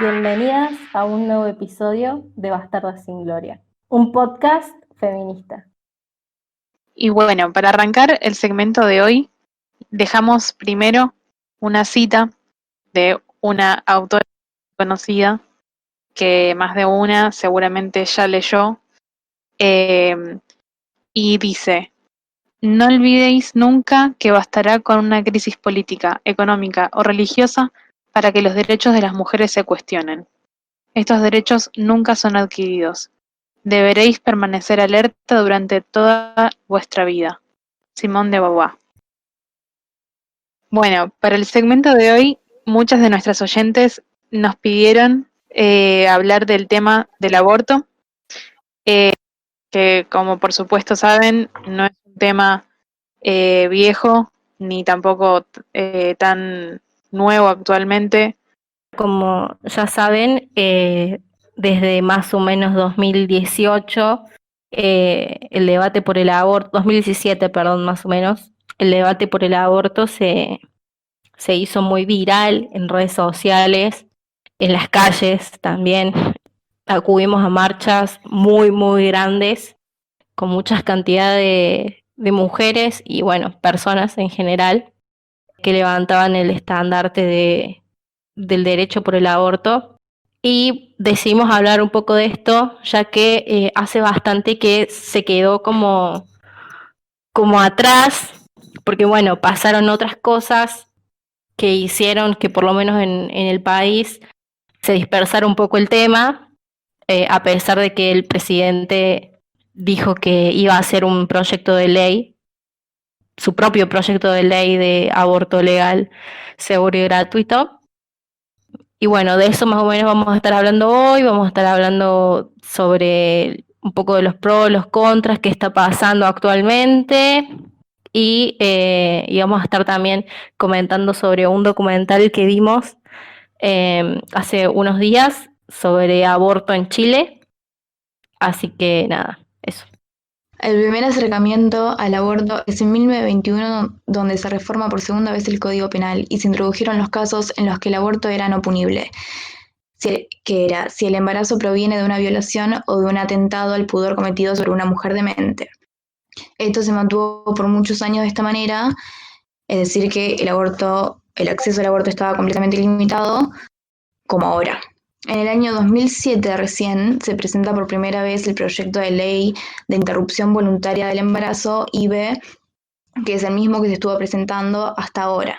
Bienvenidas a un nuevo episodio de Bastardas sin Gloria, un podcast feminista. Y bueno, para arrancar el segmento de hoy, dejamos primero una cita de una autora conocida que más de una seguramente ya leyó, y dice: no olvidéis nunca que bastará con una crisis política, económica o religiosa para que los derechos de las mujeres se cuestionen. Estos derechos nunca son adquiridos. Deberéis permanecer alerta durante toda vuestra vida. Simone de Beauvoir. Bueno, para el segmento de hoy, muchas de nuestras oyentes nos pidieron hablar del tema del aborto, eh, que como por supuesto saben, no es un tema viejo ni tampoco tan nuevo actualmente. Como ya saben, desde más o menos 2018, el debate por el aborto, 2017, perdón, más o menos, el debate por el aborto se hizo muy viral en redes sociales, en las calles también. Acudimos a marchas muy grandes, con muchas cantidades de mujeres y, bueno, personas en general que levantaban el estandarte del derecho por el aborto. Y decidimos hablar un poco de esto, ya que hace bastante que se quedó como atrás, porque bueno, pasaron otras cosas que hicieron que por lo menos en el país se dispersara un poco el tema, a pesar de que el presidente dijo que iba a hacer un proyecto de ley, su propio proyecto de ley de aborto legal, seguro y gratuito. Y bueno, de eso más o menos vamos a estar hablando hoy, vamos a estar hablando sobre un poco de los pros, los contras, qué está pasando actualmente, y vamos a estar también comentando sobre un documental que vimos hace unos días sobre aborto en Chile. Así que nada, eso. El primer acercamiento al aborto es en 1921, donde se reforma por segunda vez el Código Penal y se introdujeron los casos en los que el aborto era no punible, si el embarazo proviene de una violación o de un atentado al pudor cometido sobre una mujer demente. Esto se mantuvo por muchos años de esta manera, es decir, que el acceso al aborto estaba completamente limitado, como ahora. En el año 2007 recién se presenta por primera vez el proyecto de ley de interrupción voluntaria del embarazo, IVE, que es el mismo que se estuvo presentando hasta ahora,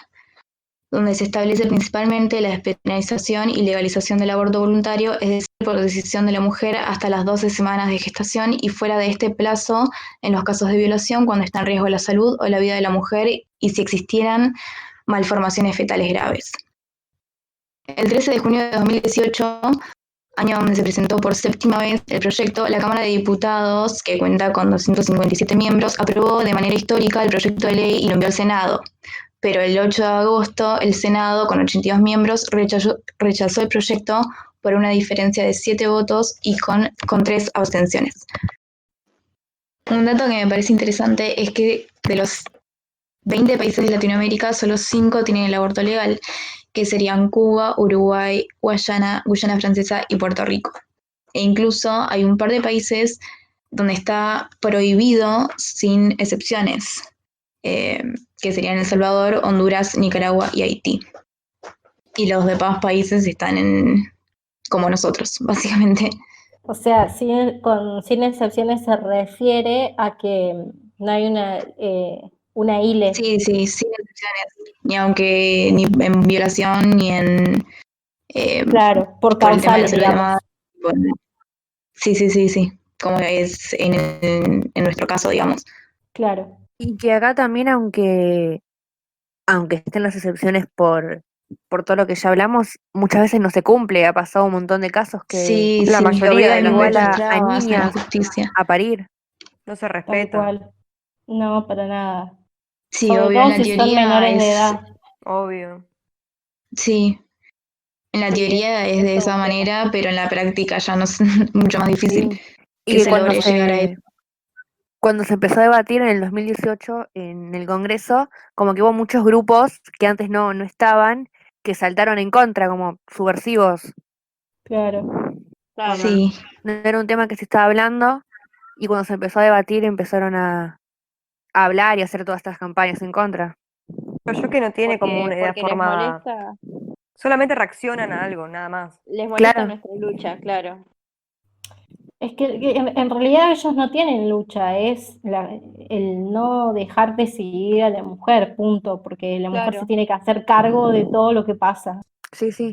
donde se establece principalmente la despenalización y legalización del aborto voluntario, es decir, por decisión de la mujer hasta las 12 semanas de gestación y fuera de este plazo en los casos de violación cuando está en riesgo la salud o la vida de la mujer y si existieran malformaciones fetales graves. El 13 de junio de 2018, año donde se presentó por séptima vez el proyecto, la Cámara de Diputados, que cuenta con 257 miembros, aprobó de manera histórica el proyecto de ley y lo envió al Senado. Pero el 8 de agosto el Senado, con 82 miembros, rechazó el proyecto por una diferencia de 7 votos y con 3 abstenciones. Un dato que me parece interesante es que de los 20 países de Latinoamérica, solo 5 tienen el aborto legal, que serían Cuba, Uruguay, Guyana Francesa y Puerto Rico. E incluso hay un par de países donde está prohibido sin excepciones, que serían El Salvador, Honduras, Nicaragua y Haití. Y los demás países están como nosotros, básicamente. O sea, sin excepciones se refiere a que no hay una ILE. Sí, sin excepciones. Ni en violación, ni en... Claro, por por el tema de causales, hacer la digamos. llamada. Sí. Como es en nuestro caso, digamos. Claro. Y que acá también, aunque estén las excepciones por todo lo que ya hablamos, muchas veces no se cumple. Ha pasado un montón de casos que Sí, la lo mayoría obligan igual a a trabas, a la niñas justicia. a parir. No se Tal respeta, cual. No, para nada. Sí, Sobre obvio, en todo la si son teoría menores de es... edad. obvio. Sí, en la Sí, teoría es de eso es esa un tema. manera, pero en la práctica ya no es mucho más difícil Sí. Y que que se logre llegar a eso. cuando se empezó a debatir en el 2018 en el Congreso, como que hubo muchos grupos que antes no estaban, que saltaron en contra, como subversivos. Claro. Cuando Sí, no era un tema que se estaba hablando y cuando se empezó a debatir empezaron a hablar y hacer todas estas campañas en contra. Pero yo que no tiene como una idea Porque forma. Solamente reaccionan a algo, nada más. les molesta Claro. nuestra lucha, claro. Es que en realidad ellos no tienen lucha, es el no dejar decidir a la mujer, punto, porque la mujer se Claro. tiene que hacer cargo de todo lo que pasa. Sí, sí.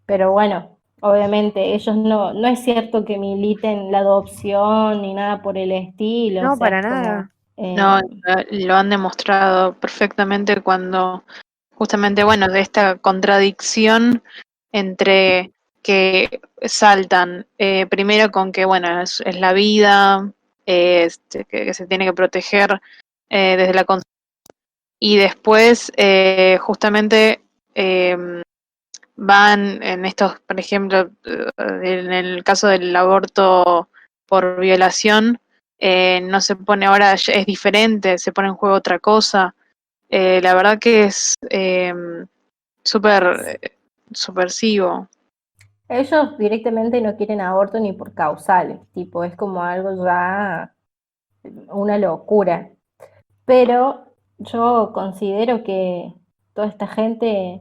Pero bueno, obviamente ellos no es cierto que militen la adopción ni nada por el estilo, o No, sea, para es como, nada. No, lo han demostrado perfectamente cuando justamente, bueno, de esta contradicción entre que saltan primero con que, bueno, es la vida, que se tiene que proteger desde la y después justamente van en estos, por ejemplo, en el caso del aborto por violación, no se pone ahora, es diferente, se pone en juego otra cosa. La verdad que es súper subversivo. ellos directamente no quieren aborto ni por causales, tipo, es como algo ya, una locura. Pero yo considero que toda esta gente,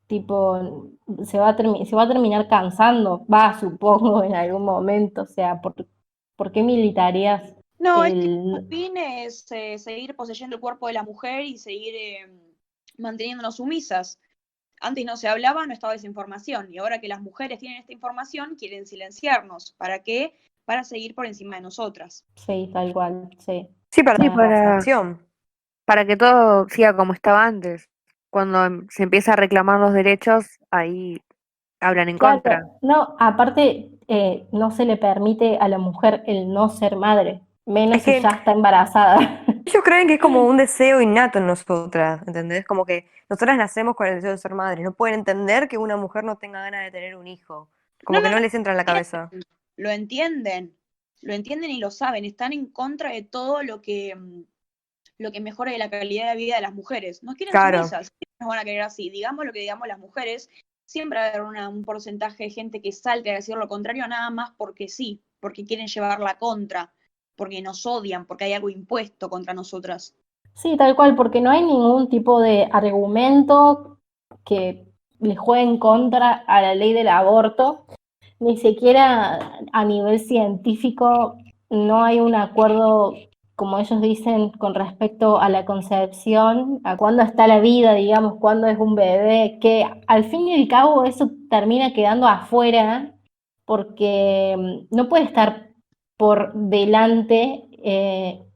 tipo, se va a terminar cansando, va, supongo, en algún momento, o sea, ¿por qué militarías No, es que el... el fin es seguir poseyendo el cuerpo de la mujer y seguir manteniéndonos sumisas. Antes no se hablaba, no estaba esa información. Y ahora que las mujeres tienen esta información, quieren silenciarnos. ¿Para qué? Para seguir por encima de nosotras. Sí, tal cual, sí. Sí, para Tenés la razón. acción. Para que todo siga como estaba antes. Cuando se empieza a reclamar los derechos, ahí hablan en contra. Claro, no, aparte no se le permite a la mujer el no ser madre, menos Es si que ya está embarazada. ellos creen que es como un deseo innato en nosotras, ¿entendés? Como que nosotras nacemos con el deseo de ser madres. No pueden entender que una mujer no tenga ganas de tener un hijo. Como que no les entra en la cabeza. Lo entienden y lo saben. Están en contra de todo lo que mejore la calidad de vida de las mujeres. Nos quieren Claro. sumisas, siempre nos van a querer así. Digamos lo que digamos las mujeres, siempre va a haber un porcentaje de gente que salte a decir lo contrario, nada más porque sí, porque quieren llevar la contra, porque nos odian, porque hay algo impuesto contra nosotras. Sí, tal cual, porque no hay ningún tipo de argumento que le juegue en contra a la ley del aborto, ni siquiera a nivel científico no hay un acuerdo, como ellos dicen, con respecto a la concepción, a cuándo está la vida, digamos, cuándo es un bebé, que al fin y al cabo eso termina quedando afuera porque no puede estar por delante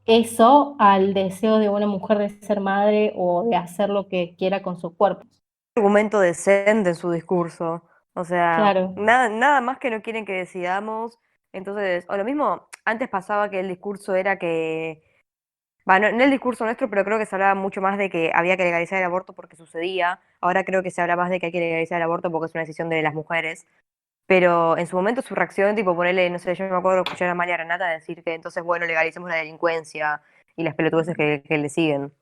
eso al deseo de una mujer de ser madre o de hacer lo que quiera con su cuerpo. Argumento decente en su discurso. O sea, Claro. nada más que no quieren que decidamos. Entonces, o lo mismo, antes pasaba que el discurso era que, bueno, no el discurso nuestro, pero creo que se hablaba mucho más de que había que legalizar el aborto porque sucedía. Ahora creo que se habla más de que hay que legalizar el aborto porque es una decisión de las mujeres. Pero en su momento su reacción, tipo ponerle, no sé, yo me acuerdo escuchar a Amalia Granata decir que entonces, bueno, legalicemos la delincuencia y las pelotudeces que le siguen.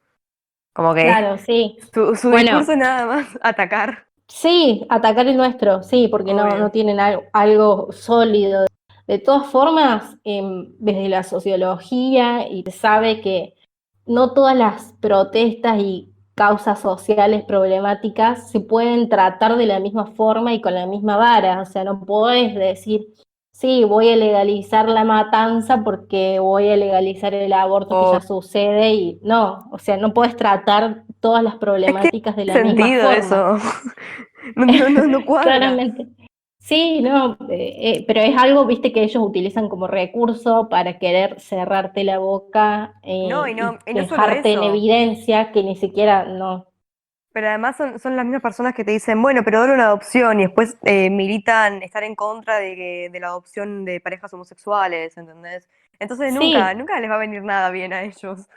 Como que Claro, sí. su Bueno, discurso es nada más atacar. sí, atacar el nuestro, sí, porque no, Obvio. no tienen algo sólido. De todas formas, desde la sociología, y se sabe que no todas las protestas y causas sociales problemáticas se pueden tratar de la misma forma y con la misma vara. O sea, no puedes decir, sí, voy a legalizar la matanza porque voy a legalizar el aborto que O ya sucede y no, o sea, no puedes tratar todas las problemáticas de la misma sentido forma. eso. No cuadra. Claramente. Sí, no, pero es algo, viste, que ellos utilizan como recurso para querer cerrarte la boca No, y y no solo dejarte en eso. evidencia que ni siquiera no. Pero además son las mismas personas que te dicen, bueno, pero dale una adopción y después militan estar en contra de la adopción de parejas homosexuales, ¿entendés? Entonces Sí, nunca les va a venir nada bien a ellos. Es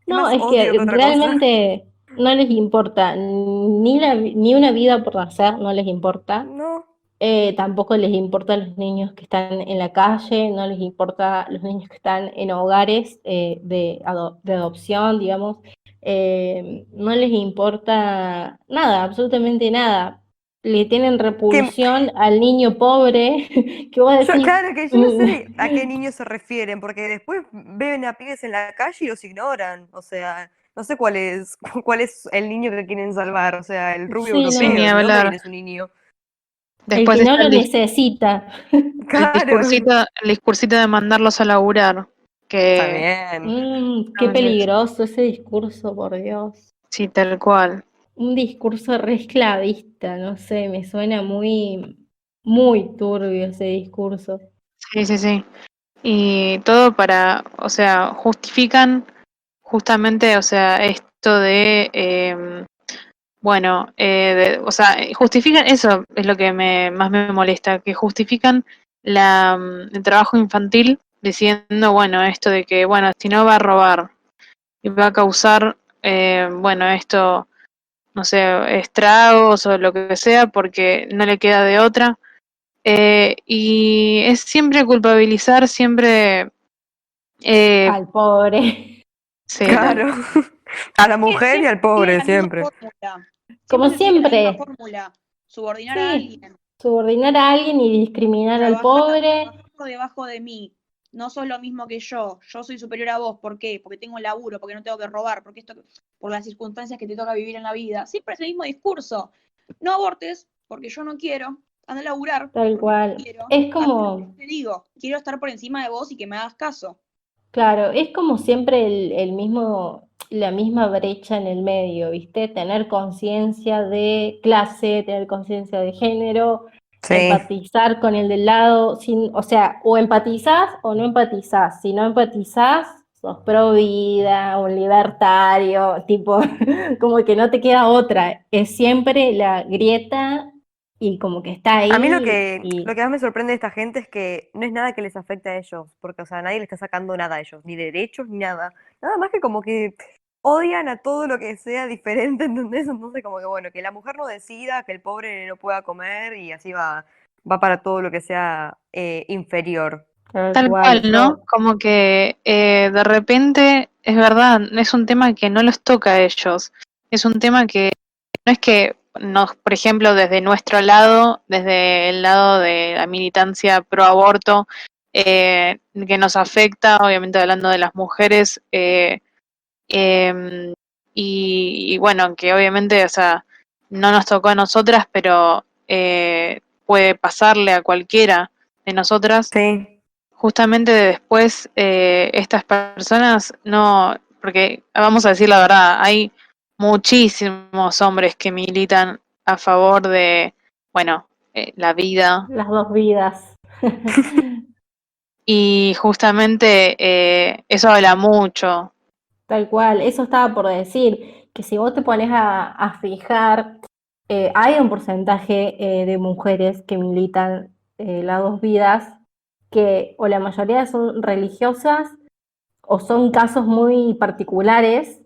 no, más es odio que que otra cosa. realmente no les importa ni una vida por nacer, no les importa. No. Tampoco les importa a los niños que están en la calle, no les importa los niños que están en hogares de adopción, digamos. No les importa nada, absolutamente nada. le tienen repulsión al niño pobre, que vos decís, Claro que yo no sé a qué niños se refieren, porque después ven a pibes en la calle y los ignoran. O sea, no sé cuál es el niño que quieren salvar. O sea, el rubio sí, Sí, europeo, ni no, ¿de dónde hablar. viene su niño? el Después que no está lo necesita. el Claro, discursito de mandarlos a laburar, que también. Qué también es, peligroso ese discurso, por Dios. sí, tal cual. Un discurso re esclavista, no sé, me suena muy, muy turbio ese discurso. Sí, sí, sí. Y todo para, o sea, justifican justamente, o sea, esto de, bueno, o sea, justifican, eso es lo que más me molesta, que justifican el trabajo infantil diciendo, bueno, esto de que, bueno, si no va a robar y va a causar, bueno, esto, no sé, estragos o lo que sea, porque no le queda de otra. Y es siempre culpabilizar, siempre, eh, Al pobre. sí, Claro. A la Siempre mujer y al sigue pobre, la misma siempre. fórmula. Como Siempre se sigue la misma siempre, fórmula. Subordinar a sí, alguien. subordinar a alguien y discriminar al pobre, Trabajar por debajo de mí. No sos lo mismo que yo. Yo soy superior a vos. ¿Por qué? Porque tengo laburo, porque no tengo que robar, porque por las circunstancias que te toca vivir en la vida. Siempre es el mismo discurso. No abortes, porque yo no quiero. Anda a laburar, tal porque no cual. quiero. Es Haz lo que como, te digo. Quiero estar por encima de vos y que me hagas caso. claro, es como siempre el mismo, la misma brecha en el medio, ¿viste? Tener conciencia de clase, tener conciencia de género, Sí. empatizar con el del lado, sin, o sea, o empatizás o no empatizás. Si no empatizás, sos pro vida, un libertario, tipo, como que no te queda otra. Es siempre la grieta y como que está A mí ahí lo y que más me sorprende de esta gente es que no es nada que les afecte a ellos, porque, o sea, nadie le está sacando nada a ellos, ni derechos, ni nada. Nada más que como que odian a todo lo que sea diferente, ¿entendés? Entonces, como que, bueno, que la mujer no decida, que el pobre no pueda comer y así va para todo lo que sea inferior. tal tal cual, cual, ¿no? yo, Como que de repente, es verdad, es un tema que no los toca a ellos. Es un tema que no es que nos, por ejemplo, desde nuestro lado, desde el lado de la militancia pro aborto, que nos afecta, obviamente hablando de las mujeres, em, y bueno, que obviamente, o sea, no nos tocó a nosotras, pero puede pasarle a cualquiera de nosotras. Sí. Justamente después estas personas no, porque vamos a decir la verdad, hay muchísimos hombres que militan a favor de, bueno, la vida, las dos vidas. y justamente eso habla mucho. Tal cual, eso estaba por decir, que si vos te pones a fijar, hay un porcentaje de mujeres que militan las dos vidas, que o la mayoría son religiosas o son casos muy particulares,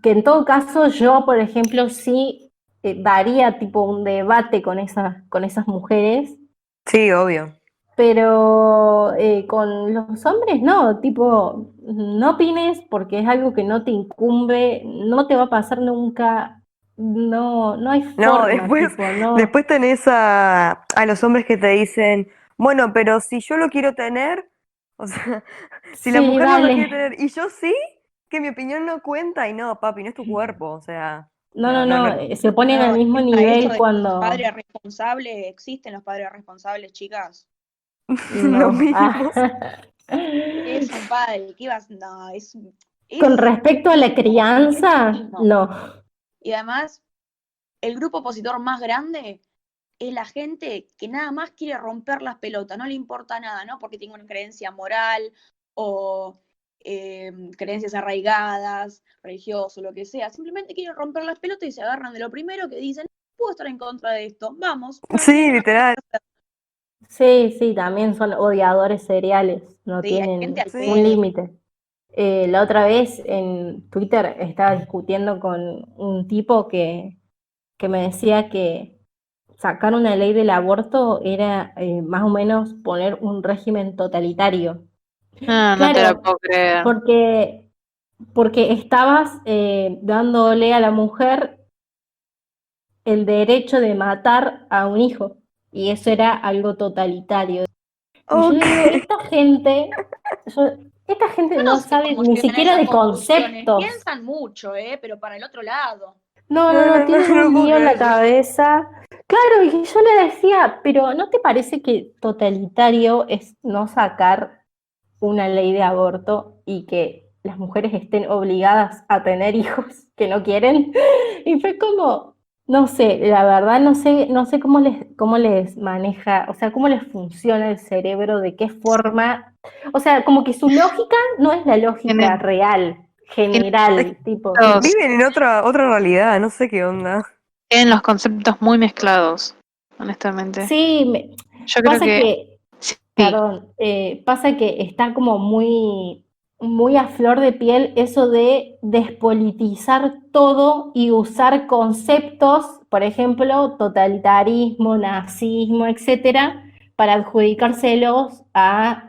que en todo caso yo, por ejemplo, sí daría tipo un debate con esas mujeres, Sí, obvio. pero con los hombres no, tipo, no opines porque es algo que no te incumbe, no te va a pasar nunca, no, no hay No, forma, tipo, no. después tenés a los hombres que te dicen, bueno, pero si yo lo quiero tener, o sea, si la Sí, mujer no lo quiere dale. tener y yo sí, que mi opinión no cuenta y no, papi, no es tu cuerpo, o sea, No, no, no, no. se ponen al No, mismo esto nivel de cuando padres responsables, ¿existen los padres responsables, chicas? Los no. mismos. Es un padre, ¿qué vas? No, Con es respecto a la crianza, mismo. no. Y además, el grupo opositor más grande es la gente que nada más quiere romper las pelotas, no le importa nada, ¿no? Porque tiene una creencia moral o creencias arraigadas, religioso, lo que sea. Simplemente quieren romper las pelotas y se agarran de lo primero que dicen, puedo estar en contra de esto, vamos, no Sí, tienen nada más literal. que hacer. Sí, sí, también son odiadores seriales, no Sí, hay gente tienen al un Sí. pedo. límite. La otra vez en Twitter estaba discutiendo con un tipo que me decía que sacar una ley del aborto era más o menos poner un régimen totalitario. No, no te la Claro, puedo creer. porque, porque estabas dándole a la mujer el derecho de matar a un hijo. Y eso era algo totalitario. Y yo Ok. digo, esta gente Yo no no sé sabe cómo ni llegan a siquiera esas de conclusiones. conceptos. Piensan mucho, pero para el otro lado. No, tienen No un puedo lío en la creer. cabeza. Claro, y yo le decía, pero ¿no te parece que totalitario es no sacar una ley de aborto y que las mujeres estén obligadas a tener hijos que no quieren? Y fue como, no sé, la verdad no sé cómo les maneja, o sea, cómo les funciona el cerebro, de qué forma, o sea, como que su lógica no es la lógica Tienen, real, tienen general, tipo. los, Viven en otra realidad, no sé qué onda. tienen los conceptos muy mezclados, honestamente. Sí, Yo creo pasa que que, sí, perdón, pasa que está como muy a flor de piel eso de despolitizar todo y usar conceptos, por ejemplo, totalitarismo, nazismo, etcétera, para adjudicárselos a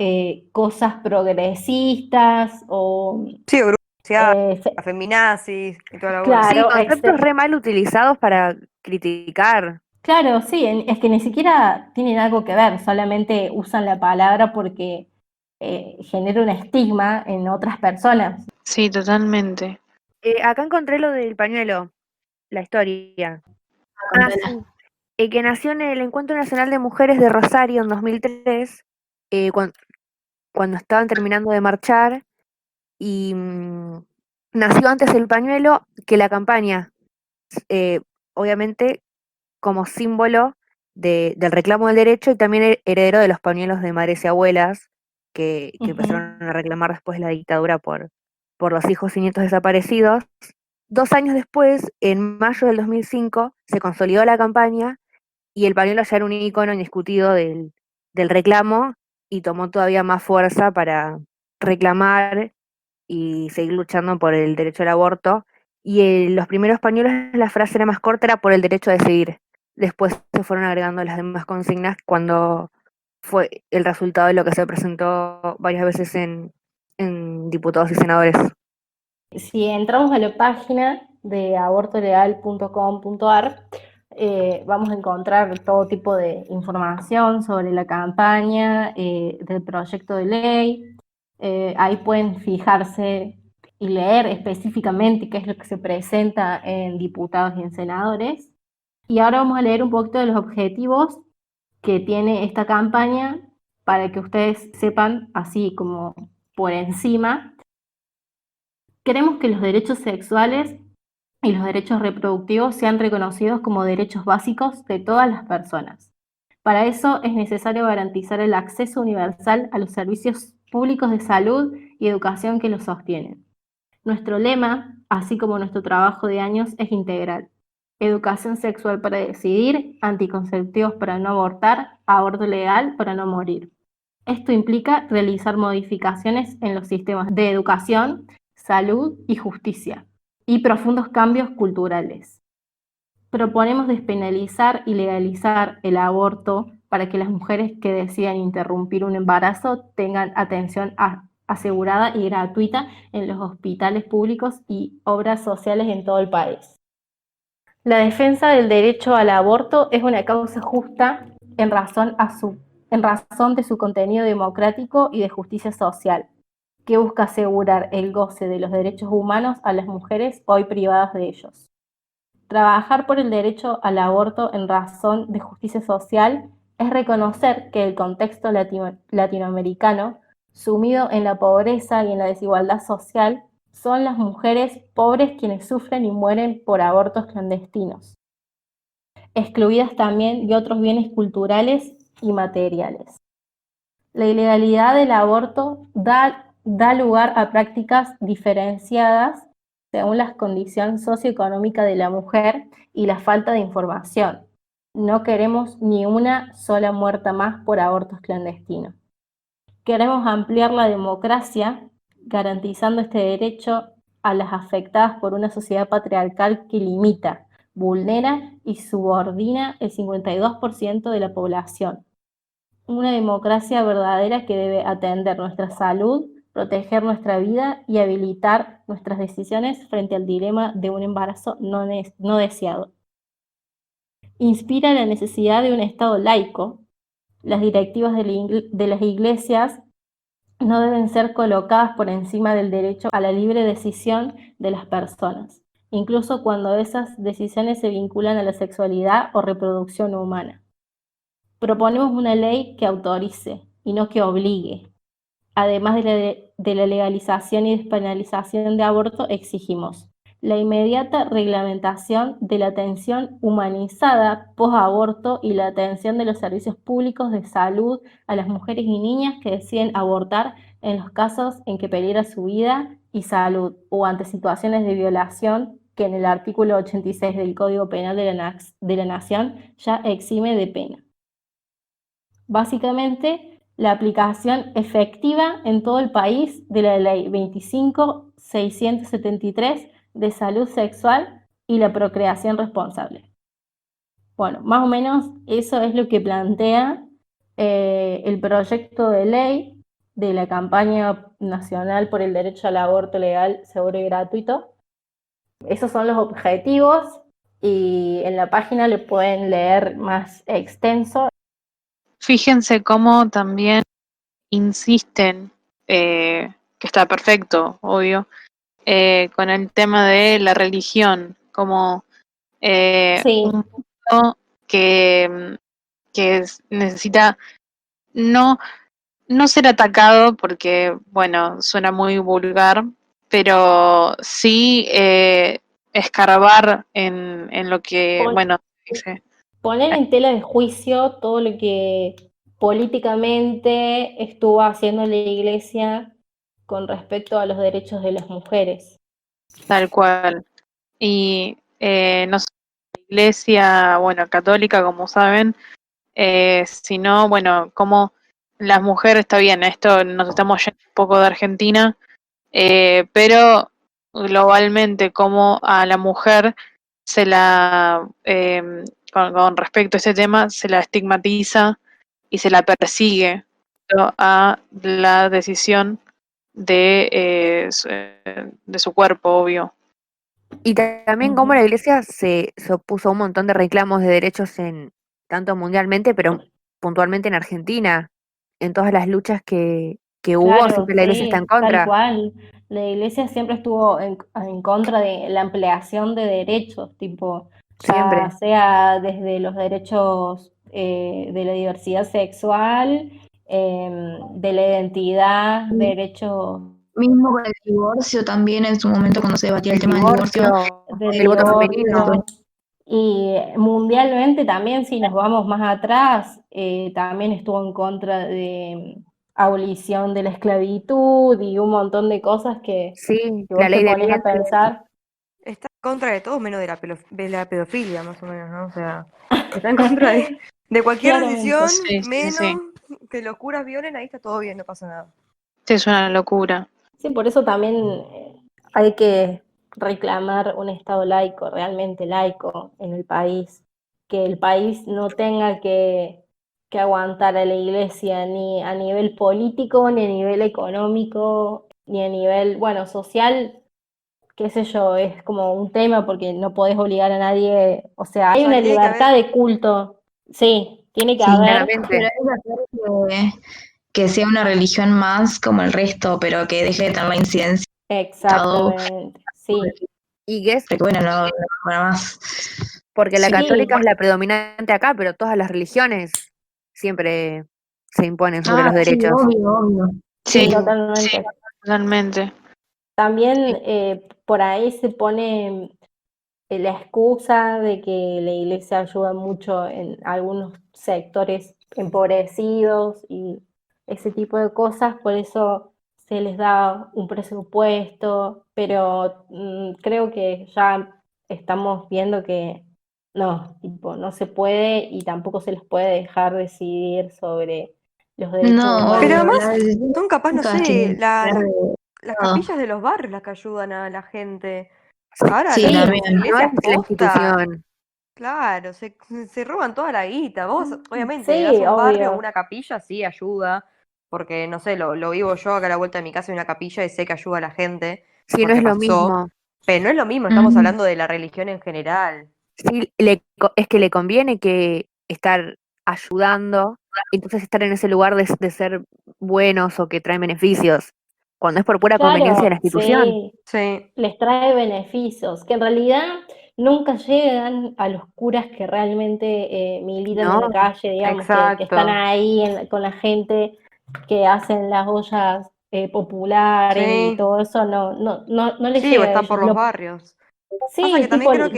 cosas progresistas o Sí, o grupos sociales, eh, fe- feminazis y toda la bola. Sí, claro, conceptos re mal utilizados para criticar. claro, sí, es que ni siquiera tienen algo que ver, solamente usan la palabra porque genera un estigma en otras personas. sí, totalmente. Acá encontré lo del pañuelo, la historia. Ah, Contala. sí. Que nació en el Encuentro Nacional de Mujeres de Rosario en 2003, cuando estaban terminando de marchar, y nació antes el pañuelo que la campaña, obviamente como símbolo del reclamo del derecho y también heredero de los pañuelos de madres y abuelas que empezaron a reclamar después de la dictadura por los hijos y nietos desaparecidos. 2 años después, en mayo del 2005, se consolidó la campaña y el pañuelo ya era un ícono indiscutido del reclamo y tomó todavía más fuerza para reclamar y seguir luchando por el derecho al aborto. Y los primeros pañuelos, la frase era más corta, era por el derecho a decidir. Después se fueron agregando las demás consignas cuando fue el resultado de lo que se presentó varias veces en diputados y senadores. Si entramos a la página de abortolegal.com.ar, vamos a encontrar todo tipo de información sobre la campaña, del proyecto de ley. Ahí pueden fijarse y leer específicamente qué es lo que se presenta en diputados y en senadores. Y ahora vamos a leer un poquito de los objetivos que tiene esta campaña para que ustedes sepan, así como por encima. Queremos que los derechos sexuales y los derechos reproductivos sean reconocidos como derechos básicos de todas las personas. Para eso es necesario garantizar el acceso universal a los servicios públicos de salud y educación que los sostienen. Nuestro lema, así como nuestro trabajo de años, es integral. Educación sexual para decidir, anticonceptivos para no abortar, aborto legal para no morir. Esto implica realizar modificaciones en los sistemas de educación, salud y justicia, y profundos cambios culturales. Proponemos despenalizar y legalizar el aborto para que las mujeres que decidan interrumpir un embarazo tengan atención asegurada y gratuita en los hospitales públicos y obras sociales en todo el país. La defensa del derecho al aborto es una causa justa en razón de su contenido democrático y de justicia social, que busca asegurar el goce de los derechos humanos a las mujeres hoy privadas de ellos. Trabajar por el derecho al aborto en razón de justicia social es reconocer que el contexto latinoamericano, sumido en la pobreza y en la desigualdad social, son las mujeres pobres quienes sufren y mueren por abortos clandestinos, excluidas también de otros bienes culturales y materiales. La ilegalidad del aborto da lugar a prácticas diferenciadas según la condición socioeconómica de la mujer y la falta de información. No queremos ni una sola muerta más por abortos clandestinos. Queremos ampliar la democracia, garantizando este derecho a las afectadas por una sociedad patriarcal que limita, vulnera y subordina el 52% de la población. Una democracia verdadera que debe atender nuestra salud, proteger nuestra vida y habilitar nuestras decisiones frente al dilema de un embarazo no deseado. inspira la necesidad de un Estado laico. Las directivas de las iglesias no deben ser colocadas por encima del derecho a la libre decisión de las personas, incluso cuando esas decisiones se vinculan a la sexualidad o reproducción humana. Proponemos una ley que autorice y no que obligue. Además de la legalización y despenalización de aborto, exigimos la inmediata reglamentación de la atención humanizada post-aborto y la atención de los servicios públicos de salud a las mujeres y niñas que deciden abortar en los casos en que peligra su vida y salud o ante situaciones de violación que en el artículo 86 del Código Penal de la Nación ya exime de pena. Básicamente, la aplicación efectiva en todo el país de la Ley 25.673 de salud sexual y la procreación responsable. Bueno, más o menos eso es lo que plantea el proyecto de ley de la campaña nacional por el derecho al aborto legal, seguro y gratuito. Esos son los objetivos y en la página lo pueden leer más extenso. Fíjense cómo también insisten, que está perfecto, obvio, con el tema de la religión, como Sí. un punto que necesita no ser atacado porque, bueno, suena muy vulgar, pero sí escarbar en lo que, bueno, dice. Poner en tela de juicio todo lo que políticamente estuvo haciendo la Iglesia con respecto a los derechos de las mujeres. Tal cual. Y no solo la Iglesia, bueno, católica, como saben, sino, bueno, como las mujeres, está bien, esto nos estamos yendo un poco de Argentina, pero globalmente como a la mujer se la, con respecto a este tema, se la estigmatiza y se la persigue a la decisión de su cuerpo, obvio. Y también como la iglesia se opuso a un montón de reclamos de derechos tanto mundialmente, pero puntualmente en Argentina, en todas las luchas que hubo, Claro, siempre la iglesia está en sí, tal contra, cual. La Iglesia siempre estuvo en contra de la ampliación de derechos, tipo, siempre. ya sea desde los derechos de la diversidad sexual, de la identidad, derechos Mismo con el divorcio también en su momento cuando se debatía el tema del divorcio. del el voto divorcio. femenino. Y mundialmente también, si nos vamos más atrás, también estuvo en contra de abolición de la esclavitud y un montón de cosas que Sí, la vos te ley del pones a vientre. pensar. Está en contra de todo menos de la pedofilia, más o menos, ¿no? O sea, está en contra de cualquier Claramente. decisión, Sí, sí, menos sí. que los curas violen, ahí está todo bien, no pasa nada. Sí, es una locura. Sí, por eso también hay que reclamar un Estado laico, realmente laico en el país, que el país no tenga que aguantar a la Iglesia ni a nivel político, ni a nivel económico, ni a nivel, bueno, social, qué sé yo, es como un tema porque no podés obligar a nadie, o sea, hay O sea, una tiene que libertad haber, de culto, sí, tiene que Sí, haber, pero Claramente. es hacer que sea una religión más como el resto, pero que deje de tener la incidencia del Estado. exactamente, sí. Y que es Porque bueno, no para más. porque la Sí, católica es la predominante acá, pero todas las religiones siempre se imponen sobre los sí, derechos. obvio. Sí, Sí, totalmente. totalmente. También por ahí se pone la excusa de que la iglesia ayuda mucho en algunos sectores empobrecidos y ese tipo de cosas, por eso se les da un presupuesto, pero creo que ya estamos viendo que no, tipo, no se puede y tampoco se les puede dejar decidir sobre los derechos No, pero humanos. obvio, además las decisiones son capaz, no públicas sé, tienen que ser de las Estado. capillas de los barrios las que ayudan a la gente. Sí, Ahora Sí, las también. no iglesias es la posta, institución. claro, se roban toda la guita. Vos, obviamente, le das Sí, un barrio, obvio. una capilla, sí, ayuda, porque, no sé, lo vivo yo acá a la vuelta de mi casa hay una capilla y sé que ayuda a la gente, Sí, no porque es lo pasó, mismo. pero no es lo mismo, estamos hablando de la religión en general. Sí, es que le conviene que estar ayudando, entonces estar en ese lugar de ser buenos o que traen beneficios, cuando es por pura conveniencia de la Claro, institución. sí, Sí, les trae beneficios, que en realidad nunca llegan a los curas que realmente militan en la No, calle, digamos, que están exacto. ahí con la gente que hacen las ollas populares y Sí, todo eso, no les sí, o llega a están por ellos. los barrios. Pasa Sí, que también tipo, creo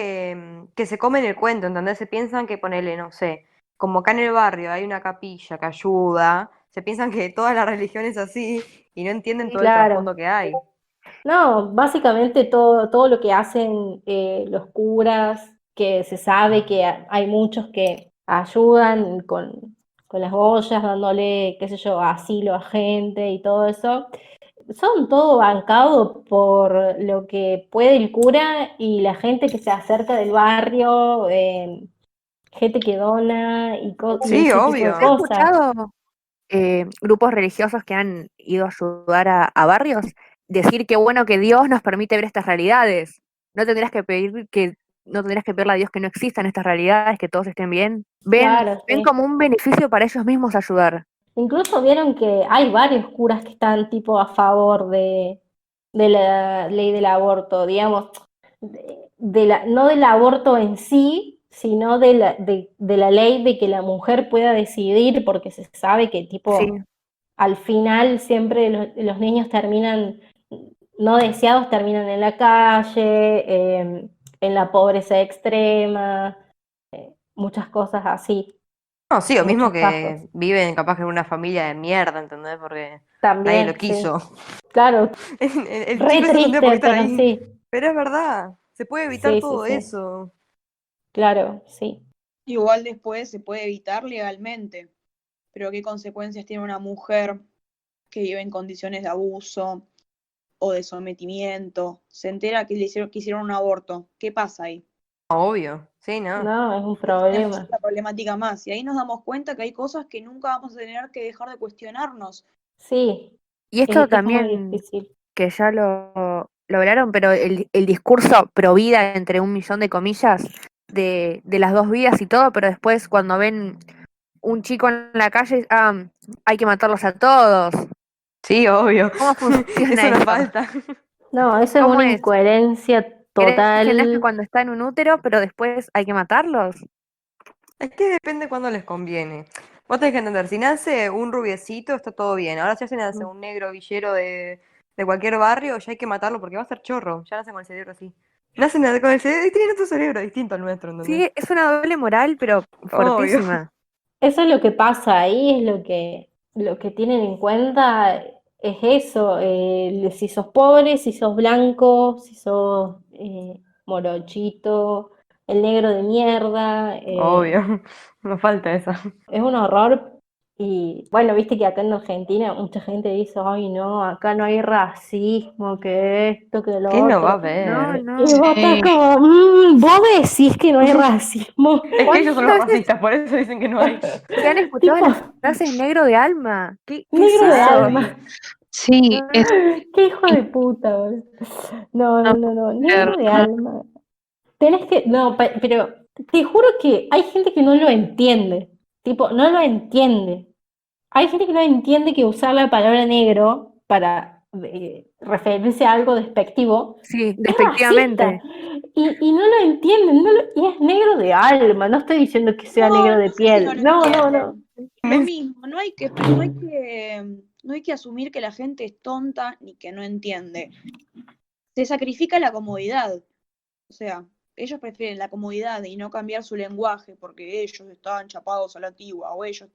que se comen el cuento, ¿entendés? Se piensan que ponele, no sé, como acá en el barrio hay una capilla que ayuda, se piensan que toda la religión es así y no entienden todo el claro. trasfondo que hay. No, básicamente todo lo que hacen los curas, que se sabe que hay muchos que ayudan con las ollas, dándole, qué sé yo, asilo a gente y todo eso, son todo bancado por lo que puede el cura y la gente que se acerca del barrio, gente que dona y Sí, ese tipo de obvio. he cosas. escuchado grupos religiosos que han ido a ayudar a barrios decir que bueno que Dios nos permite ver estas realidades. No tendrías que pedir que, no tendrías que pedirle a Dios que no existan estas realidades, que todos estén bien. Claro, Ven sí. como un beneficio para ellos mismos ayudar. Incluso vieron que hay varios curas que están tipo a favor de la ley del aborto, digamos, no del aborto en sí, sino de la ley de que la mujer pueda decidir, porque se sabe que Sí. tipo al final siempre los niños terminan, no deseados terminan en la calle, en la pobreza extrema, muchas cosas así, No, sí, o mismo muchos casos. que viven capaz que en una familia de mierda, ¿entendés? Porque nadie lo También, sí. quiso. Claro, El re chico ese tendría por qué triste, estar pero ahí. sí, Pero es verdad, se puede evitar sí, sí, todo sí, eso. claro, sí. Igual después se puede evitar legalmente, pero ¿qué consecuencias tiene una mujer que vive en condiciones de abuso o de sometimiento? Se entera que hicieron un aborto. ¿Qué pasa ahí? Obvio, sí, ¿no? No, es un Tenemos problema. otra problemática más y ahí nos damos cuenta que hay cosas que nunca vamos a tener que dejar de cuestionarnos. Sí, Y esto es muy también, difícil. que ya lo lograron, pero el discurso pro vida, entre un millón de comillas, de las dos vidas y todo, pero después cuando ven un chico en la calle, hay que matarlos a todos. Sí, obvio. ¿Cómo funciona Eso no eso? falta. No, eso es ¿Cómo una es? incoherencia ¿Querés que nazca total. cuando está en un útero, pero después hay que matarlos? Es que depende cuando les conviene. Vos tenés que entender, si nace un rubiecito, está todo bien. Ahora si nace un negro villero de cualquier barrio, ya hay que matarlo porque va a ser chorro. Ya nacen con el cerebro así. Nacen con el cerebro y tienen otro cerebro distinto al nuestro, ¿entendés? Sí, es una doble moral, pero Obvio. fuertísima. Eso es lo que pasa ahí, es lo que tienen en cuenta es eso, si sos pobre, si sos blanco, si sos morochito, el negro de mierda, Obvio. No falta eso. es un horror. Y bueno, viste que acá en Argentina mucha gente dice, ay no, acá no hay racismo, que esto, que lo ¿Qué no va a otro. No, haber? Y no. vos estás Sí, como, vos decís que no hay racismo. Es que ellos son los ¿Cuántas veces racistas, por eso dicen que no hay. se han escuchado Tipo, las frases negro de alma? ¿Qué es negro de eso? alma. Ay, sí, es Qué hijo de puta, boludo. No, no no, no, puedo no, creer, negro de no. alma. Tenés que, no, pero te juro que hay gente que no lo entiende. Tipo, no lo entiende. Hay gente que no entiende que usar la palabra negro para referirse a algo despectivo Sí, es racista. despectivamente. Y no lo entienden, y es negro de alma. No estoy diciendo que sea No, negro no de sé si no piel. lo No, no, no. entienden. Lo mismo, no hay que asumir que la gente es tonta ni que no entiende. Se sacrifica la comodidad. O sea, ellos prefieren la comodidad y no cambiar su lenguaje porque ellos estaban chapados a la antigua o ellos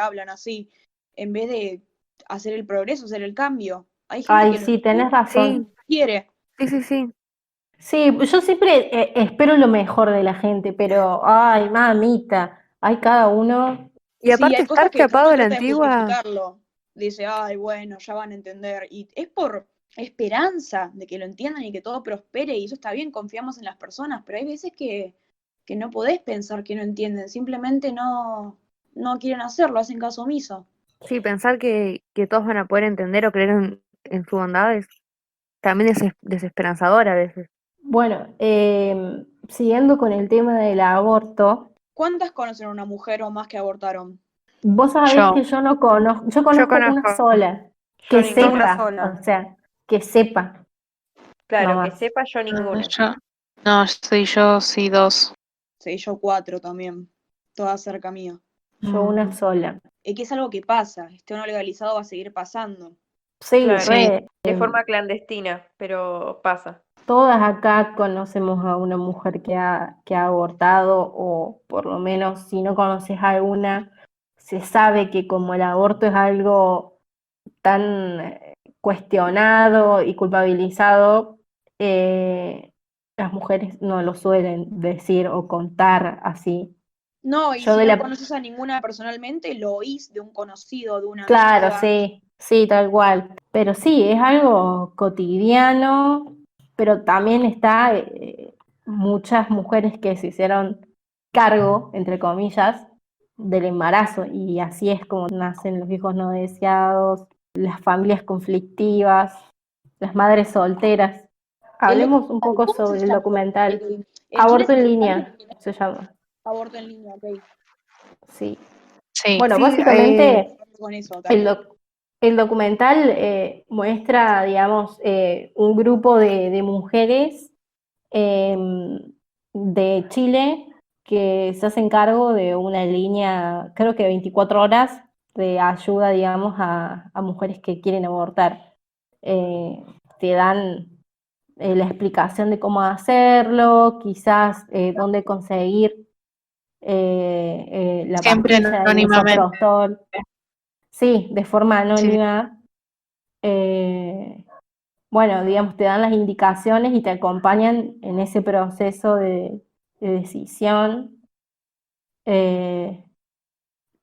hablan así, en vez de hacer el progreso, hacer el cambio. Hay gente Ay, que lo sí, tenés razón. Sí, quiere. sí, sí, sí. Sí, yo siempre espero lo mejor de la gente, pero, ay, mamita, hay cada uno. Y Sí, aparte hay cosas estar que chapado uno de la trata de antigua, justificarlo. Dice, ay, bueno, ya van a entender. Y es por esperanza de que lo entiendan y que todo prospere. Y eso está bien, confiamos en las personas. Pero hay veces que no podés pensar que no entienden. Simplemente no quieren hacerlo, hacen caso omiso. sí, pensar que todos van a poder entender o creer en su bondad también es desesperanzador a veces. Bueno, siguiendo con el tema del aborto, ¿Cuántas conocen a una mujer o más que abortaron? vos sabés Yo. que yo no conozco, yo conozco una conozco. sola, Yo que ninguna sepa, sola. o sea, que sepa, Claro, que nomás. sepa yo ninguna. Yo sí 2. Sí, yo 4 también, todas cerca mía. Yo una Mm, sola. Es que es algo que pasa, esté o no legalizado va a seguir pasando. Sí, Claro, sí, re. de forma clandestina, pero pasa. Todas acá conocemos a una mujer que ha abortado, o por lo menos si no conoces a alguna, se sabe que como el aborto es algo tan cuestionado y culpabilizado, las mujeres no lo suelen decir o contar así. No, y Yo si de no la... conoces a ninguna personalmente, lo oís de un conocido, de una Claro, amiga. sí, sí, tal cual. Pero sí, es algo cotidiano, pero también está muchas mujeres que se hicieron cargo, entre comillas, del embarazo, y así es como nacen los hijos no deseados, las familias conflictivas, las madres solteras. El Hablemos un documental, poco ¿cómo se sobre el llama? documental. En Chile Aborto se en llama línea se llama. aborto en línea, ok. Sí. sí. Bueno, Sí, básicamente Con eso acá. el, el documental muestra, digamos, un grupo de mujeres de Chile que se hacen cargo de una línea, creo que 24 horas, de ayuda, digamos, a mujeres que quieren abortar. Te dan la explicación de cómo hacerlo, quizás dónde conseguir la Siempre pastilla, el anónimamente. misoprostol. Sí, de forma Sí, anónima. Bueno, digamos, te dan las indicaciones y te acompañan en ese proceso de decisión. eh,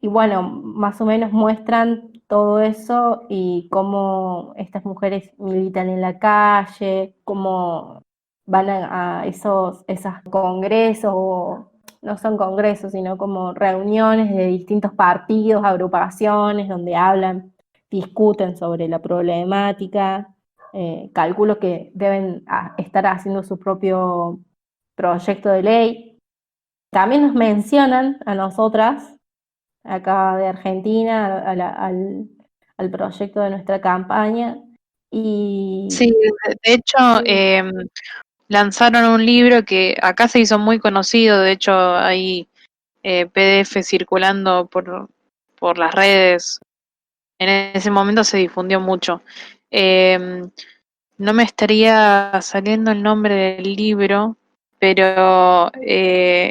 y bueno, más o menos muestran todo eso y cómo estas mujeres militan en la calle, cómo van a esos congresos, o no son congresos, sino como reuniones de distintos partidos, agrupaciones, donde hablan, discuten sobre la problemática. Calculo que deben estar haciendo su propio proyecto de ley. También nos mencionan a nosotras acá de Argentina, al proyecto de nuestra campaña. sí, Y de hecho, sí, lanzaron un libro que acá se hizo muy conocido, de hecho hay PDF circulando por las redes, en ese momento se difundió mucho. Em, no me estaría saliendo el nombre del libro, pero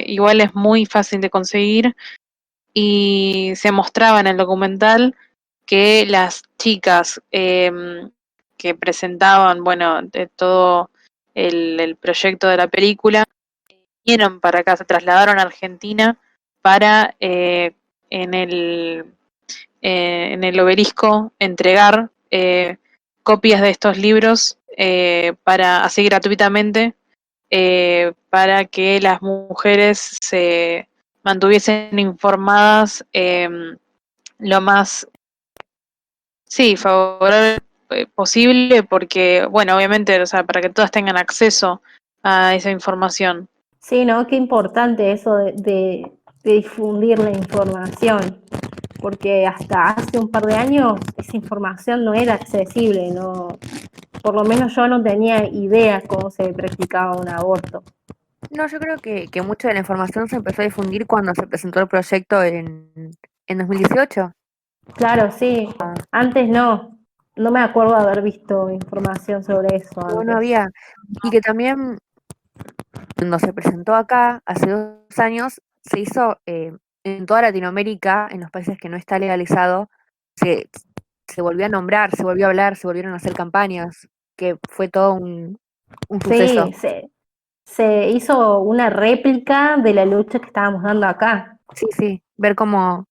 igual es muy fácil de conseguir y se mostraba en el documental que las chicas que presentaban, bueno, de todo el proyecto de la película, vinieron para acá, se trasladaron a Argentina para en el obelisco entregar copias de estos libros para así gratuitamente para que las mujeres se mantuviesen informadas lo más sí favorable posible porque bueno obviamente o sea para que todas tengan acceso a esa información. sí, ¿no? Qué importante eso de difundir la información, porque hasta hace un par de años esa información no era accesible, no, por lo menos yo no tenía idea cómo se practicaba un aborto. no, yo creo que mucha de la información se empezó a difundir cuando se presentó el proyecto en 2018. Claro, sí, antes no me acuerdo de haber visto información sobre eso No antes. había. Y que también cuando se presentó acá, hace 2 años, se hizo en toda Latinoamérica, en los países que no está legalizado, se, se volvió a nombrar, se volvió a hablar, se volvieron a hacer campañas, que fue todo un suceso. Sí, se hizo una réplica de la lucha que estábamos dando acá. Sí, sí, ver cómo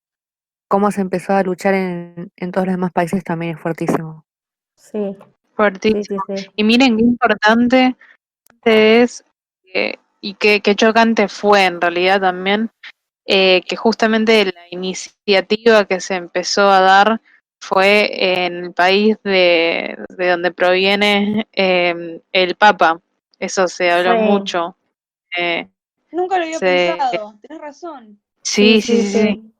se empezó a luchar en todos los demás países también es fuertísimo. Sí, sí, Fuertísimo. sí, sí. Y miren qué importante es y qué chocante fue en realidad también que justamente la iniciativa que se empezó a dar fue en el país de donde proviene el Papa, Eso se habló Sí, mucho. eh, Nunca lo había se, pensado, tenés razón. sí, sí, sí, sí, sí, sí. sí.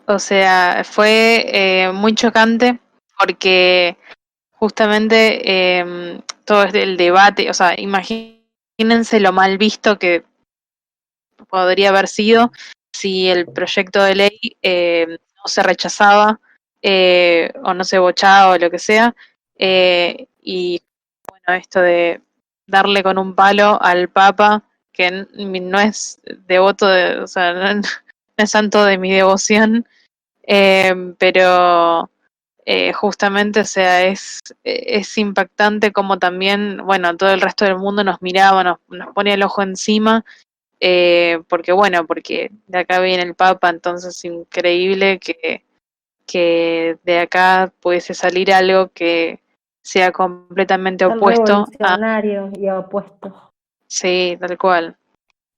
O sea, fue muy chocante porque justamente todo el debate, o sea, imagínense lo mal visto que podría haber sido si el proyecto de ley no se rechazaba o no se bochaba o lo que sea. Y bueno, esto de darle con un palo al Papa, que no es devoto de, o sea, no es santo de mi devoción, pero justamente, o sea, es impactante como también, bueno, todo el resto del mundo nos miraba, nos pone el ojo encima, porque bueno, porque de acá viene el Papa, entonces increíble que de acá pudiese salir algo que sea completamente Tan opuesto a, revolucionario y opuesto. sí, tal cual.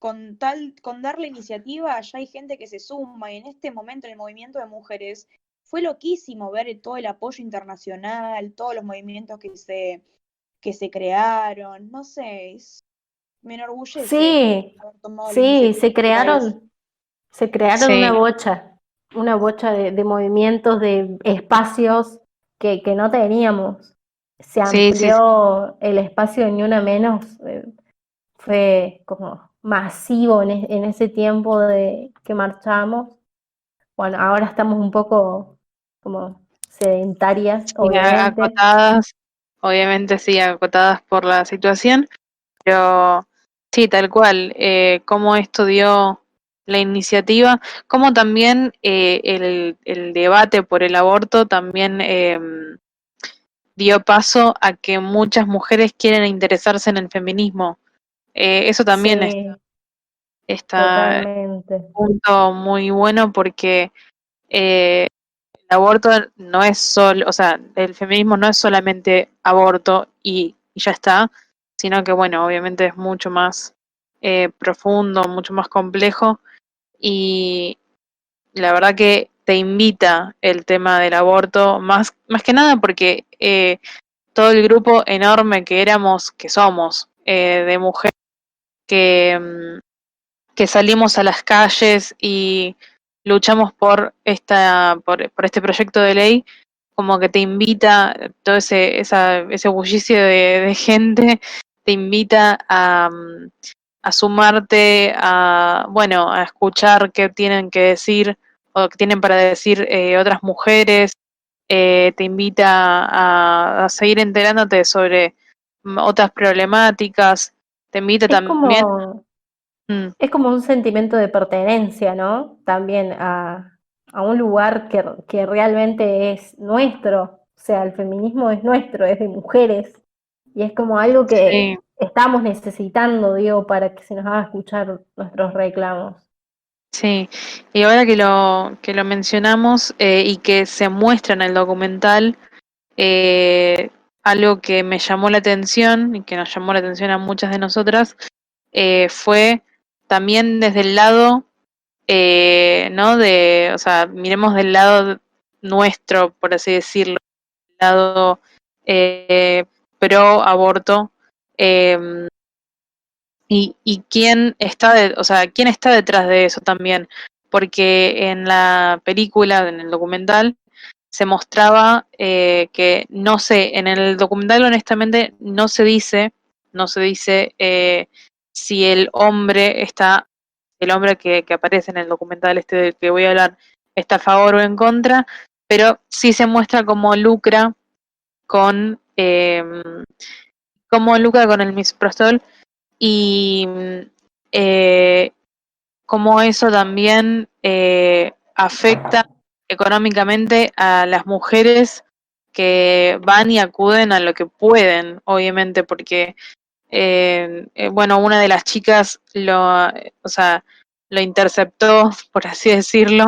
Con dar la iniciativa, ya hay gente que se suma, y en este momento el movimiento de mujeres fue loquísimo ver todo el apoyo internacional, todos los movimientos que se crearon, no sé, me enorgullece Sí, haber tomado la sí, iniciativa esa. se crearon Sí, una bocha de movimientos, de espacios que no teníamos. Se sí, sí, sí. amplió el espacio de Ni Una Menos, fue como masivo en ese tiempo de que marchamos. Bueno, ahora estamos un poco como sedentarias, Sí, obviamente. acotadas, obviamente sí, acotadas por la situación. Pero sí, tal cual, cómo esto dio la iniciativa, cómo también el debate por el aborto también dio paso a que muchas mujeres quieren interesarse en el feminismo. Eso también Sí, está totalmente. un punto muy bueno porque eh, el aborto no es solo, o sea, el feminismo no es solamente aborto y ya está, sino que, bueno, obviamente es mucho más profundo, mucho más complejo y la verdad que te invita el tema del aborto, más que nada porque todo el grupo enorme que éramos, que somos, de mujeres que, que salimos a las calles y luchamos por este proyecto de ley, como que te invita, todo ese bullicio de gente, te invita a sumarte, bueno, a escuchar qué tienen que decir o qué tienen para decir otras mujeres, te invita a seguir enterándote sobre otras problemáticas, te invita Es también. como, mm, es como un sentimiento de pertenencia, ¿no? También a un lugar que realmente es nuestro. O sea, el feminismo es nuestro, es de mujeres. Y es como algo sí. que estamos necesitando, digo, para que se nos haga escuchar nuestros reclamos. Sí, y ahora que lo mencionamos y que se muestra en el documental, algo que me llamó la atención y que nos llamó la atención a muchas de nosotras, fue también desde el lado, ¿no? O sea, miremos del lado nuestro, por así decirlo, del lado eh, pro aborto. em, y quién está o sea, quién está detrás de eso también, porque en la película, en el documental, se mostraba que no sé, en el documental honestamente no se dice si el hombre que aparece en el documental este del que voy a hablar, está a favor o en contra, pero sí se muestra con cómo lucra con el misoprostol y eh, cómo eso también afecta económicamente a las mujeres que van y acuden a lo que pueden, obviamente, porque, bueno, una de las chicas o sea, lo interceptó, por así decirlo,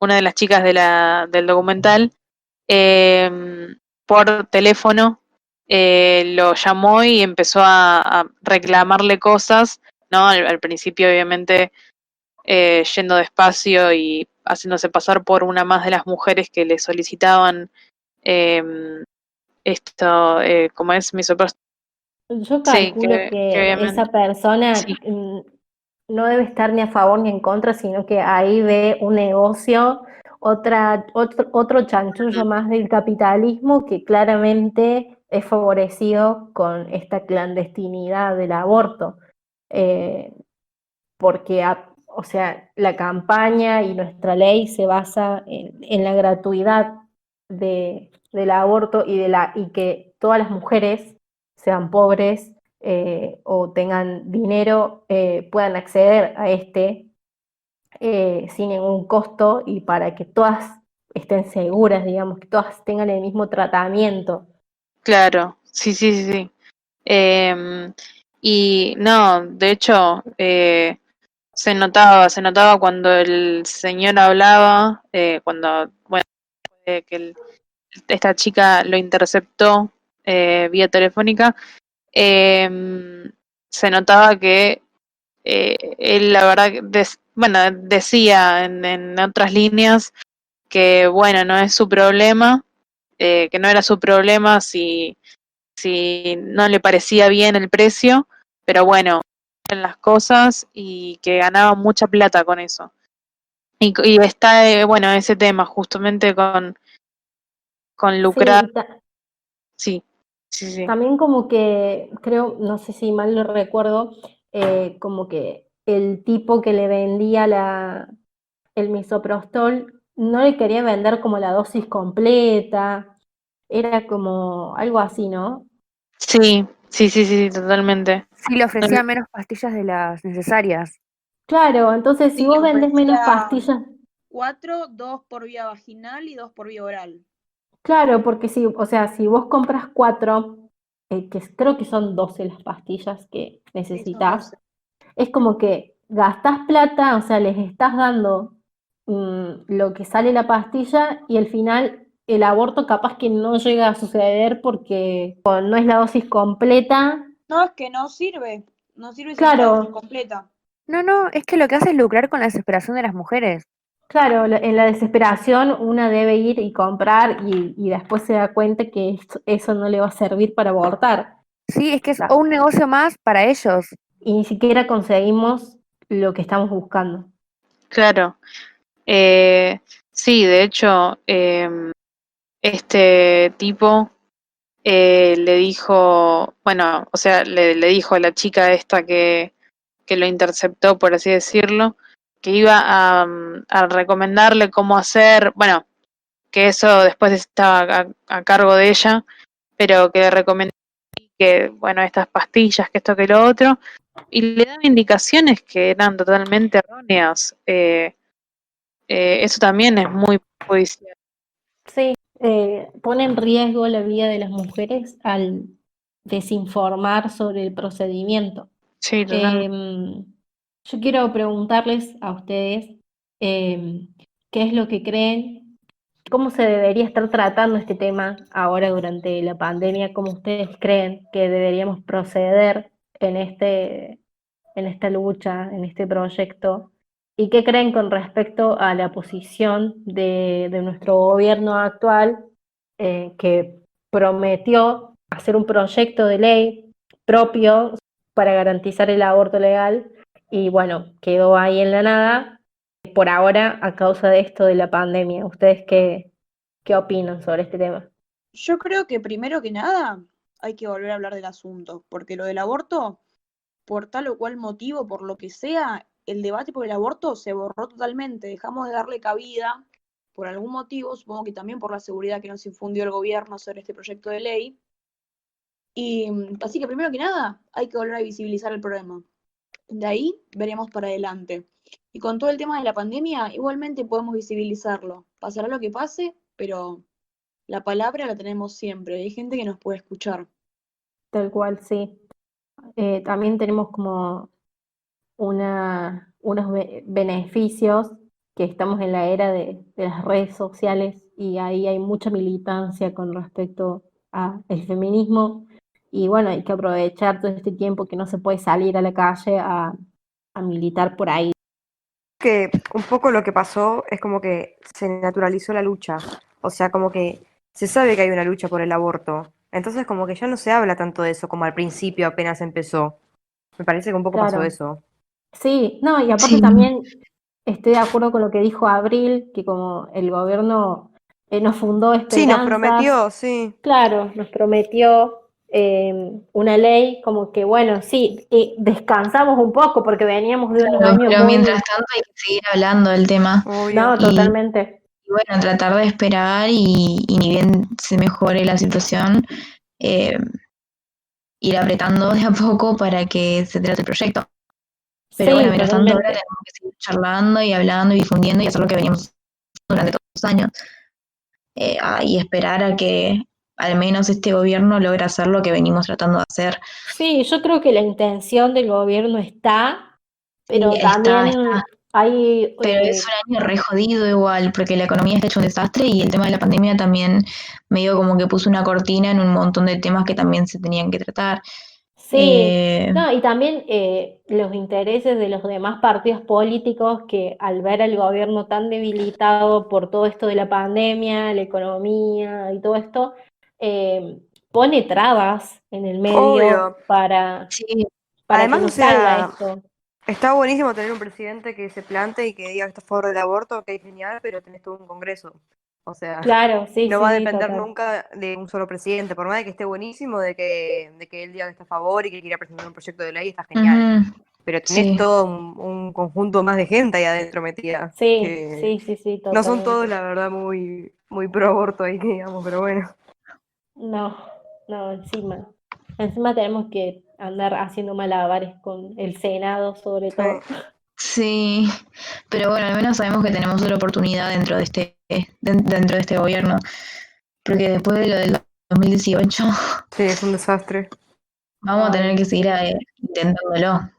una de las chicas del documental, eh, por teléfono, lo llamó y empezó a reclamarle cosas, ¿no? Al principio, obviamente, yendo despacio y haciéndose pasar por una más de las mujeres que le solicitaban eh, esto, como es misoprostol, Yo Sí, calculo que que esa obviamente. persona Sí, no debe estar ni a favor ni en contra, sino que ahí ve un negocio, otro chanchullo más del capitalismo que claramente es favorecido con esta clandestinidad del aborto. Eh, porque, o sea, la campaña y nuestra ley se basa en la gratuidad del aborto y que todas las mujeres, sean pobres o tengan dinero, puedan acceder a sin ningún costo y para que todas estén seguras, digamos, que todas tengan el mismo tratamiento. claro, sí, sí, sí, sí. Em, y no, de hecho, se notaba cuando el señor hablaba, cuando, bueno, que esta chica lo interceptó vía telefónica, em, se notaba que él, la verdad, bueno, decía en otras líneas que, bueno, no es su problema, que no era su problema si no le parecía bien el precio, pero bueno, en las cosas y que ganaba mucha plata con eso. Y está, bueno, ese tema justamente con Sí, lucrar, sí, sí, sí. también como que creo, no sé si mal lo recuerdo, como que el tipo que le vendía el misoprostol no le quería vender como la dosis completa, era como algo así, ¿no? Sí, sí, sí, sí, totalmente. Sí, le ofrecía menos pastillas de las necesarias. Claro, entonces si Sí, vos vendés menos ofrecía pastillas, 4, 2 por vía vaginal y 2 por vía oral. claro, porque si, o sea, si vos compras cuatro, creo que son 12 las pastillas que Sí, son necesitas, 12. es como que gastás plata, o sea, les estás dando lo que sale la pastilla y al final el aborto capaz que no llega a suceder porque no es la dosis completa. No, es que no sirve si no es la dosis Claro, completa. No, no, es que lo que hace es lucrar con la desesperación de las mujeres. claro, en la desesperación una debe ir y comprar y después se da cuenta que eso no le va a servir para abortar. Sí, es que es Ah, un negocio más para ellos. y ni siquiera conseguimos lo que estamos buscando. Claro. Eh, sí, de hecho, este tipo le dijo, bueno, o sea, le dijo a la chica esta que lo interceptó, por así decirlo, que iba a recomendarle cómo hacer, bueno, que eso después estaba a cargo de ella, pero que le recomendó que, bueno, estas pastillas, que esto, que lo otro, y le daba indicaciones que eran totalmente erróneas. Eso también es muy perjudicial. Sí, pone en riesgo la vida de las mujeres al desinformar sobre el procedimiento. Sí, totalmente. Yo quiero preguntarles a ustedes qué es lo que creen, cómo se debería estar tratando este tema ahora durante la pandemia, cómo ustedes creen que deberíamos proceder en en esta lucha, en este proyecto, y qué creen con respecto a la posición de nuestro gobierno actual, que prometió hacer un proyecto de ley propio para garantizar el aborto legal, y bueno, quedó ahí en la nada por ahora a causa de esto de la pandemia. ¿Ustedes qué opinan sobre este tema? Yo creo que primero que nada hay que volver a hablar del asunto, porque lo del aborto, por tal o cual motivo, por lo que sea, el debate por el aborto se borró totalmente. Dejamos de darle cabida por algún motivo, supongo que también por la seguridad que nos infundió el gobierno sobre este proyecto de ley. Y así que primero que nada hay que volver a visibilizar el problema. De ahí veremos para adelante. Y con todo el tema de la pandemia, igualmente podemos visibilizarlo. Pasará lo que pase, pero la palabra la tenemos siempre. Hay gente que nos puede escuchar. Tal cual, sí. También tenemos como unos beneficios que estamos en la era de las redes sociales y ahí hay mucha militancia con respecto al feminismo y bueno, hay que aprovechar todo este tiempo que no se puede salir a la calle a militar por ahí. Que un poco lo que pasó es como que se naturalizó la lucha. O sea, como que se sabe que hay una lucha por el aborto. Entonces como que ya no se habla tanto de eso como al principio apenas empezó. Me parece que un poco pasó Claro. eso. Sí, no, y aparte Sí. también estoy de acuerdo con lo que dijo Abril, que como el gobierno nos fundó Sí, nos esperanzas, prometió, sí. claro, nos prometió una ley, como que bueno, sí, y descansamos un poco porque veníamos de unos años Pero mientras muy, tanto hay que seguir hablando del tema Obvio. no, y, totalmente, y bueno, tratar de esperar y ni bien se mejore la situación, eh, ir apretando de a poco para que se trate el proyecto. Pero bueno, sí, mientras tanto ahora totalmente. tenemos que seguir charlando y hablando y difundiendo y hacer lo que veníamos durante todos los años. Y esperar a que al menos este gobierno logre hacer lo que venimos tratando de hacer. Sí, yo creo que la intención del gobierno está, Sí, pero está. también hay, Pero es un año re jodido igual, porque la economía está hecho un desastre y el tema de la pandemia también medio como que puso una cortina en un montón de temas que también se tenían que tratar. sí, Eh, no, y también los intereses de los demás partidos políticos que al ver al gobierno tan debilitado por todo esto de la pandemia, la economía y todo esto, pone trabas en el medio Obvio. sí, para que Además, o no salga sea, esto. está buenísimo tener un presidente que se plante y que diga que está a favor del aborto, que es genial, pero tenés todo un congreso. O sea, Claro, sí, no sí, va a sí, depender total. nunca de un solo presidente, por más de que esté buenísimo, de que él diga que está a favor y que quiera presentar un proyecto de ley, está genial. ujú, Pero tenés sí, todo un conjunto más de gente ahí adentro metida, Sí, que sí, sí, sí, no son todos, totalmente. la verdad, muy, muy pro aborto ahí, que digamos, pero bueno. No, no, encima tenemos que andar haciendo malabares con el Senado sobre Sí. todo. sí. Pero bueno, al menos sabemos que tenemos otra oportunidad dentro de este gobierno. Porque después de lo del 2018 Sí, es un desastre. vamos a tener Ay, que seguir sí. intentándolo.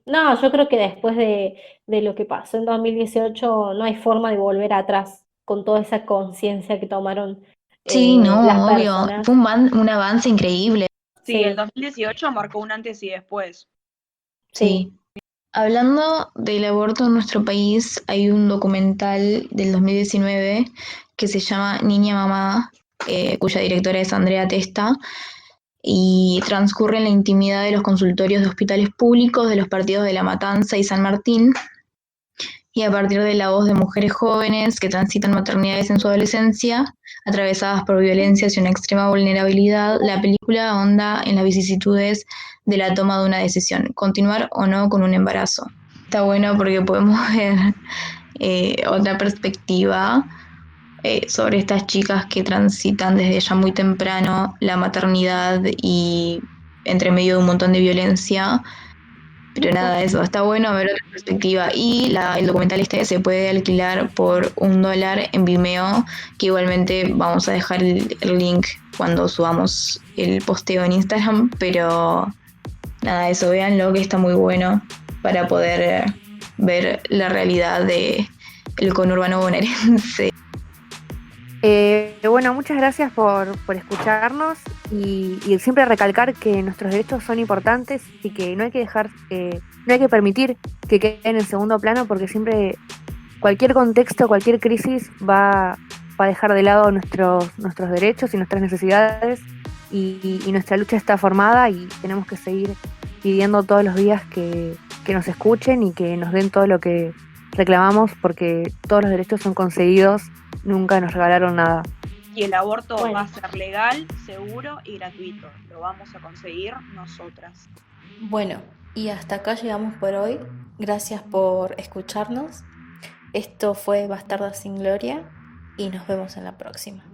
No, yo creo que después de lo que pasó en 2018 no hay forma de volver atrás con toda esa conciencia que tomaron Sí, las no, obvio. Fue personas. un avance increíble. Sí, el Sí, 2018 marcó un antes y después. Sí. sí. Hablando del aborto en nuestro país, hay un documental del 2019 que se llama Niña Mamá, cuya directora es Andrea Testa, y transcurre en la intimidad de los consultorios de hospitales públicos de los partidos de La Matanza y San Martín, y a partir de la voz de mujeres jóvenes que transitan maternidades en su adolescencia, atravesadas por violencias y una extrema vulnerabilidad, la película ahonda en las vicisitudes de la toma de una decisión, continuar o no con un embarazo. Está bueno porque podemos ver otra perspectiva sobre estas chicas que transitan desde ya muy temprano la maternidad y entre medio de un montón de violencia, pero nada, eso, está bueno ver otra perspectiva. Y el documental este se puede alquilar por $1 en Vimeo, que igualmente vamos a dejar el link cuando subamos el posteo en Instagram, pero nada, eso, véanlo que está muy bueno para poder ver la realidad de el conurbano bonaerense. Bueno, muchas gracias por escucharnos y siempre recalcar que nuestros derechos son importantes y que no hay que dejar, no hay que permitir que queden en segundo plano porque siempre cualquier contexto, cualquier crisis va a dejar de lado nuestros derechos y nuestras necesidades y nuestra lucha está formada y tenemos que seguir pidiendo todos los días que nos escuchen y que nos den todo lo que reclamamos porque todos los derechos son conseguidos, nunca nos regalaron nada. Y el aborto Bueno. va a ser legal, seguro y gratuito. Lo vamos a conseguir nosotras. Bueno, y hasta acá llegamos por hoy. Gracias por escucharnos. Esto fue Bastardas sin Gloria y nos vemos en la próxima.